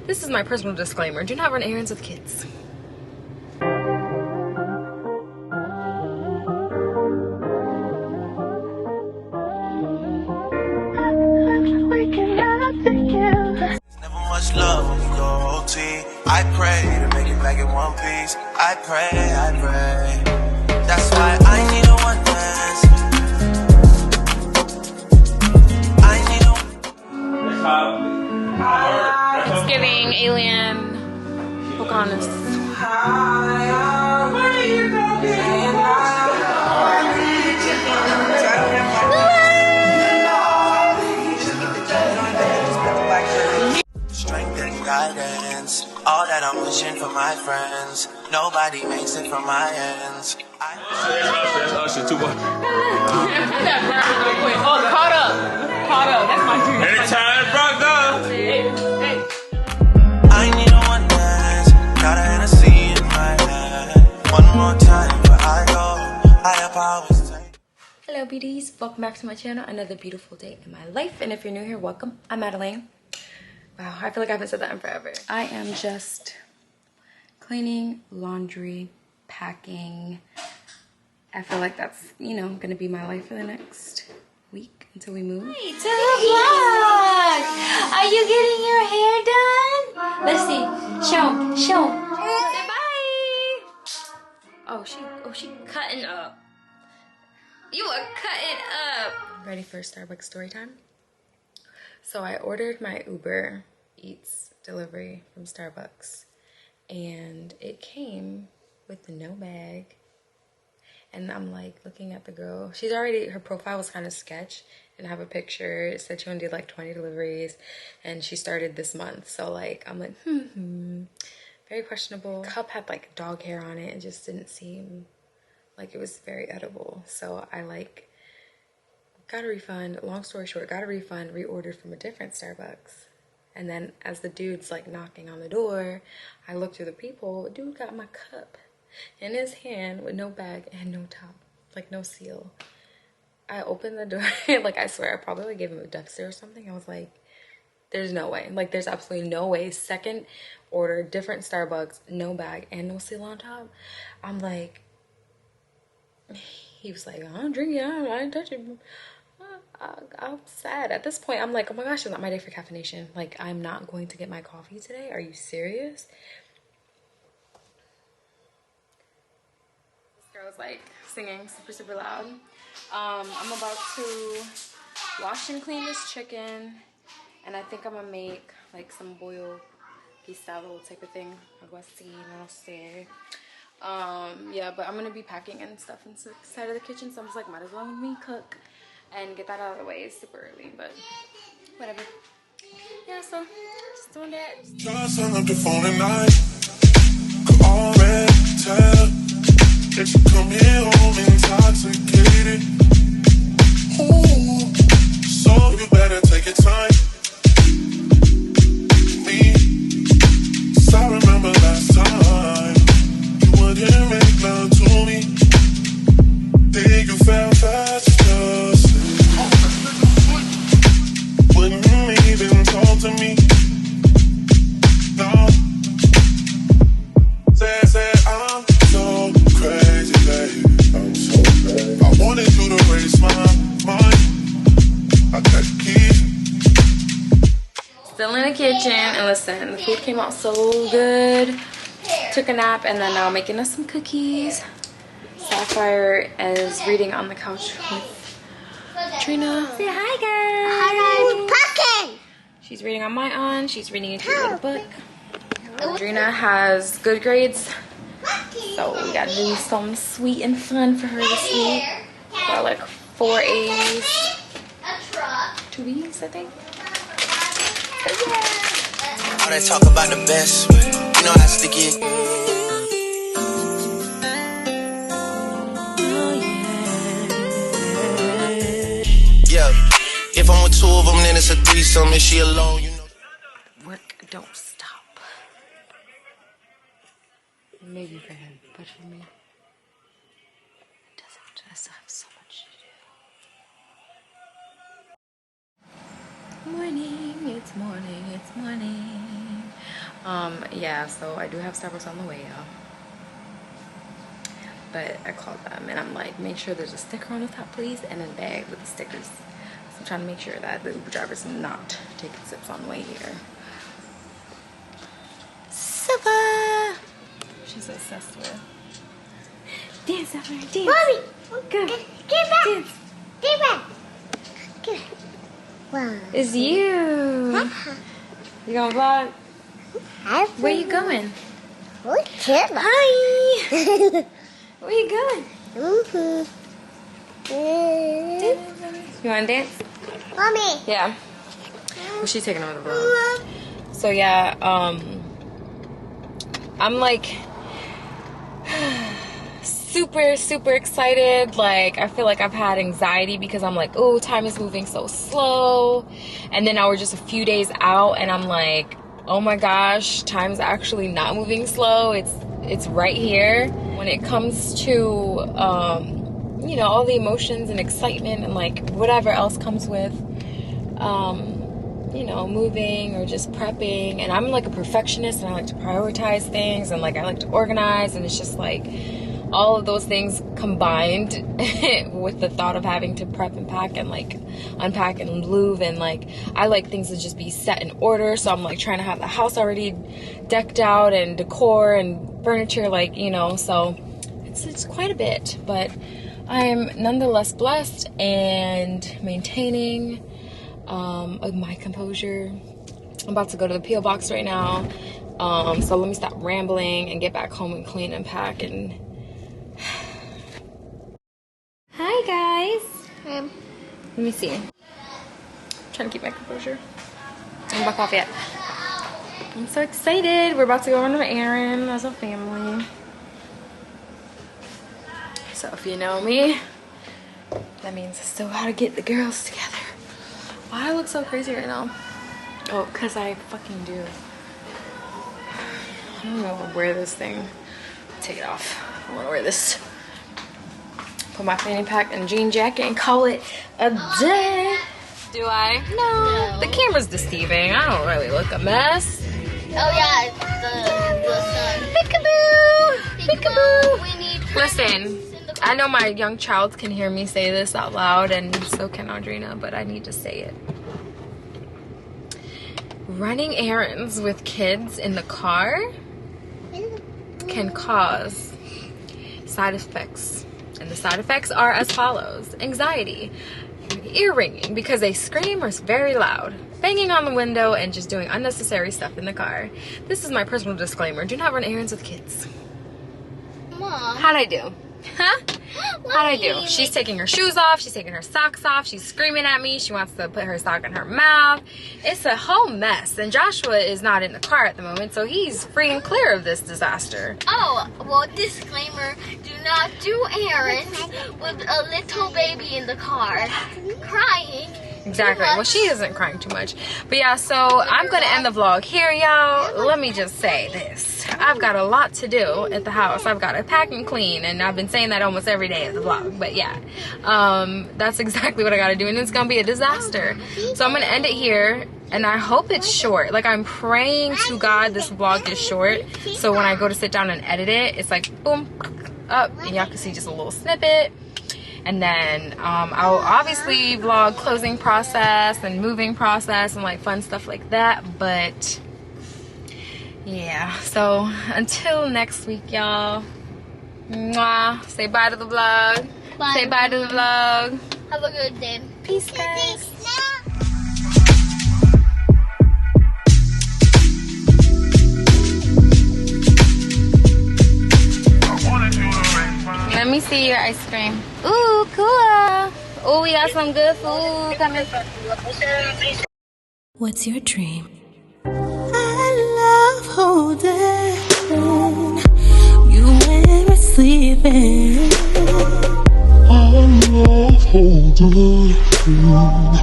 This is my personal disclaimer. Do not run errands with kids. Never much love when you go OT. I pray to make it back in one piece. I pray. That's why I need a one dance. I need a Thanksgiving, Alien, Pocahontas. strength and guidance. All that I'm wishing for my friends. Nobody makes it from my ends. That's Usher, too much. Caught up. That's my dream. Anytime, brother. I need a one dance. Got a Hennessy in my hand. One more time before I go. Higher powers take. Hello beauties, welcome back to my channel. Another beautiful day in my life, and if you're new here, welcome. I'm Madeling. Wow, I feel like I haven't said that in forever. I am just cleaning, laundry, packing. I feel like that's, you know, gonna be my life for the next week until we move. Hey, to the vlog! Are you getting your hair done? Let's see. Show. Say bye. Oh, she cutting up. You are cutting up. Ready for Starbucks story time? So I ordered my Uber Eats delivery from Starbucks, and it came with no bag. And I'm like looking at the girl. She's already, her profile was kind of sketch, and I have a picture. It said she only did like 20 deliveries, and she started this month. So like, I'm like, very questionable. Cup had like dog hair on it. It just didn't seem like it was very edible. So I like got a refund. Long story short, got a refund, reordered from a different Starbucks. And then as the dude's like knocking on the door, I looked through the people. Dude got my cup in his hand with no bag and no top, like no seal. I opened the door, like I swear I probably like gave him a death stare or something. I was like, there's no way. Like there's absolutely no way. Second order, different Starbucks, no bag and no seal on top. I'm like, he was like, I don't drink it, I ain't touch it. I'm sad. At this point, I'm like, oh my gosh, it's not my day for caffeination. Like, I'm not going to get my coffee today. Are you serious? This girl was like singing super loud. I'm about to wash and clean this chicken, and I think I'm gonna make like some boiled guisado type of thing. Algo así, no sé. Yeah, but I'm gonna be packing and stuff inside of the kitchen, so I'm just like, might as well let me cook and get that out of the way. It's super early, but whatever. Yeah, so just doing that. Just hung up the phone at night. Could already tell that you come here home intoxicated. Ooh, so you better take your time. Me, 'cause I remember last time you wouldn't make love to me. Then you fell fast. Wouldn't even talk to me. No. Say, I'm so crazy, baby. I'm so crazy. I wanted you to raise my mind. I got the keys. Still in the kitchen, and listen, the food came out so good. Took a nap, and then now making us some cookies. Sapphire is reading on the couch with Trina. Say hi, guys. Hi, guys. She's reading on my aunt. She's reading a cute little book. Trina has good grades, so we gotta do something sweet and fun for her this week. Got like 4 A's, 2 B's, I think. So, yeah. All that talk about the best, you know that's the key. Yeah, if I'm with two of them, then it's a threesome. Is she alone? You know. Work don't stop. Maybe for him, but for me, it doesn't. I still have so much to do. Morning, it's morning. Yeah, so I do have Starbucks on the way, y'all. But I called them and I'm like, make sure there's a sticker on the top, please, and a bag with the stickers. So I'm trying to make sure that the Uber driver's not taking sips on the way here. Siva! She's obsessed with. Dance over there, dance. Mommy, Go. get back. Dance. Get back. Get back. Wow. It's you. You gonna vlog? Where you going? Hi. Where you going? You wanna dance? Mommy. Yeah. Well, she's taking over the vlog. So yeah, I'm like super excited. Like, I feel like I've had anxiety because I'm like, oh, time is moving so slow. And then now we're just a few days out and I'm like, oh my gosh, time's actually not moving slow. It's right here. When it comes to you know, all the emotions and excitement and like whatever else comes with you know, moving or just prepping, and I'm like a perfectionist and I like to prioritize things and like I like to organize, and it's just like all of those things combined with the thought of having to prep and pack and like unpack and move, and like I like things to just be set in order, so I'm like trying to have the house already decked out and decor and furniture, like, you know, so it's quite a bit, but I am nonetheless blessed and maintaining my composure. I'm about to go to the P.O. box right now, so let me stop rambling and get back home and clean and pack. And hi guys. Let me see. I'm trying to keep my composure. I'm back off yet. I'm so excited. We're about to go on an errand as a family. So if you know me, that means I still gotta get the girls together. Why do I look so crazy right now? Oh, because I fucking do. I don't know if I wear this thing. Take it off. I want to wear this. Put my fanny pack and jean jacket and call it a day. Do I? No. The camera's deceiving. I don't really look a mess. Oh yeah, the sun. Peekaboo! Peekaboo! We need Listen, I know my young child can hear me say this out loud, and so can Audrina, but I need to say it. Running errands with kids in the car can cause side effects. And the side effects are as follows: anxiety, ear ringing because they scream or is very loud, banging on the window, and just doing unnecessary stuff in the car. This is my personal disclaimer. Do not run errands with kids. Mom. How'd I do? Huh? How'd I do? She's taking her shoes off. She's taking her socks off. She's screaming at me. She wants to put her sock in her mouth. It's a whole mess. And Joshua is not in the car at the moment, so he's free and clear of this disaster. Oh, well, disclaimer, do not do errands with a little baby in the car crying. Exactly. Well, she isn't crying too much. But yeah, so I'm going to end the vlog here, y'all. Let me just say this. I've got a lot to do at the house. I've got to pack and clean, and I've been saying that almost every day of the vlog. But yeah, that's exactly what I got to do, and it's going to be a disaster. So I'm going to end it here, and I hope it's short. Like, I'm praying to God this vlog is short, so when I go to sit down and edit it, it's like, boom, up, and y'all can see just a little snippet. And then I'll obviously vlog closing process and moving process and like fun stuff like that. But yeah, so until next week, y'all. Mwah. Say bye to the vlog. Bye. Say bye to the vlog. Have a good day. Peace, guys. Let me see your ice cream. Ooh, cool. Ooh, we got some good food coming. What's your dream? I love holding you when we're sleeping. I love holding you.